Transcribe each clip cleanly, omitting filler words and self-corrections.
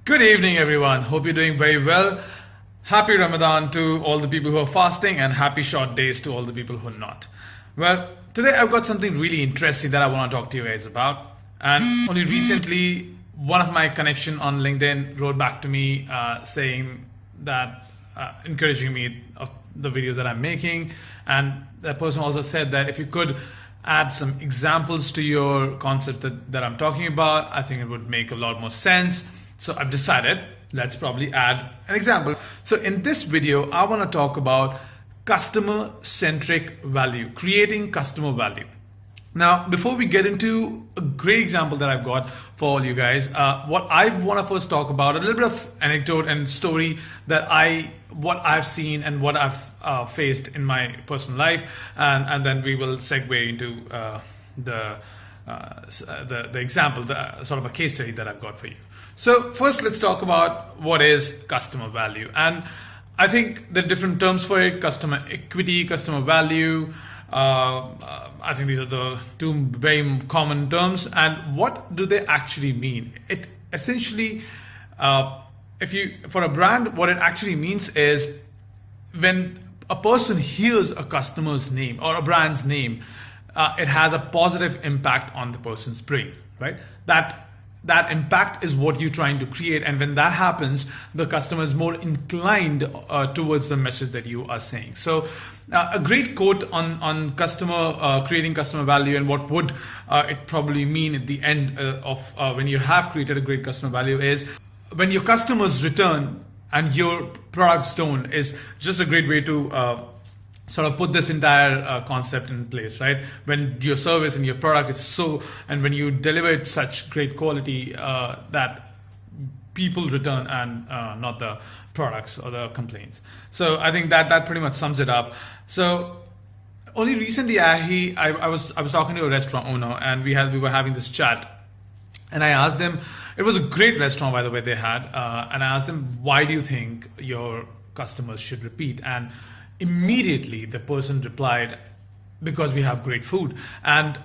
Good evening, everyone. Hope you're doing very well. Happy Ramadan to all the people who are fasting, and happy short days to all the people who are not. Well, today I've got something really interesting that I want to talk to you guys about. And only recently, one of my connection on LinkedIn wrote back to me saying that, encouraging me of the videos that I'm making. And that person also said that if you could add some examples to your concept that I'm talking about, I think it would make a lot more sense. So I've decided, let's probably add an example. So in this video, I want to talk about customer-centric value, creating customer value. Now, before we get into a great example that I've got for all you guys, what I want to first talk about, a little bit of anecdote and story what I've seen and what I've faced in my personal life, and then we will segue into the example, the sort of a case study that I've got for you. So first, let's talk about what is customer value. And I think the different terms for it: customer equity, customer value. I think these are the two very common terms. And what do they actually mean? It essentially, for a brand, what it actually means is when a person hears a customer's name or a brand's name, it has a positive impact on the person's brain, right? That impact is what you're trying to create, and when that happens, the customer is more inclined towards the message that you are saying. So a great quote on customer creating customer value, and what would it probably mean at the end of when you have created a great customer value, is when your customers return and your products don't, is just a great way to sort of put this entire concept in place, right? When your service and your product is and when you deliver it such great quality that people return and not the products or the complaints. So I think that pretty much sums it up. So only recently I was talking to a restaurant owner, and we were having this chat. And I asked them, it was a great restaurant, by the way, they had. And I asked them, why do you think your customers should repeat? And immediately the person replied, because we have great food. And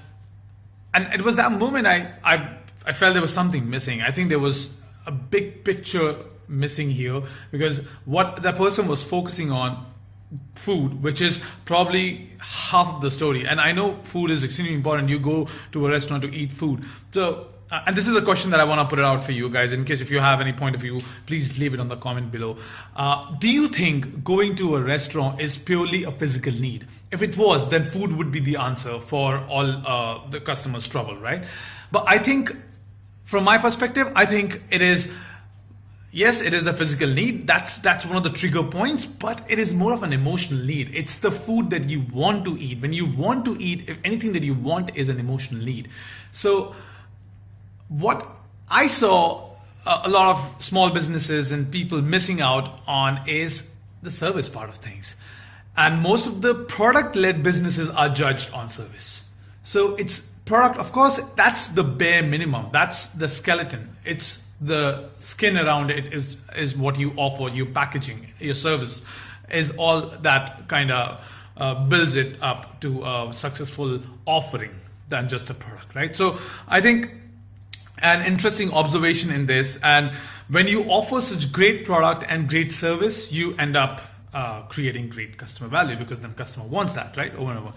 it was that moment I felt there was something missing. I think there was a big picture missing here, because what the person was focusing on, food, which is probably half of the story. And I know food is extremely important. You go to a restaurant to eat food. So and this is a question that I want to put it out for you guys, in case if you have any point of view, please leave it on the comment below. Do you think going to a restaurant is purely a physical need? If it was, then food would be the answer for all the customers' trouble, right? But I think, from my perspective, I think it is. Yes, it is a physical need. That's one of the trigger points, but it is more of an emotional need. It's the food that you want to eat. When you want to eat, if anything that you want is an emotional need. So what I saw a lot of small businesses and people missing out on is the service part of things. And most of the product-led businesses are judged on service. So it's product, of course, that's the bare minimum. That's the skeleton. It's the skin around it is what you offer, your packaging, your service is all that kind of builds it up to a successful offering than just a product, right? So I think an interesting observation in this, and when you offer such great product and great service, you end up creating great customer value, because then customer wants that, right? Over and over.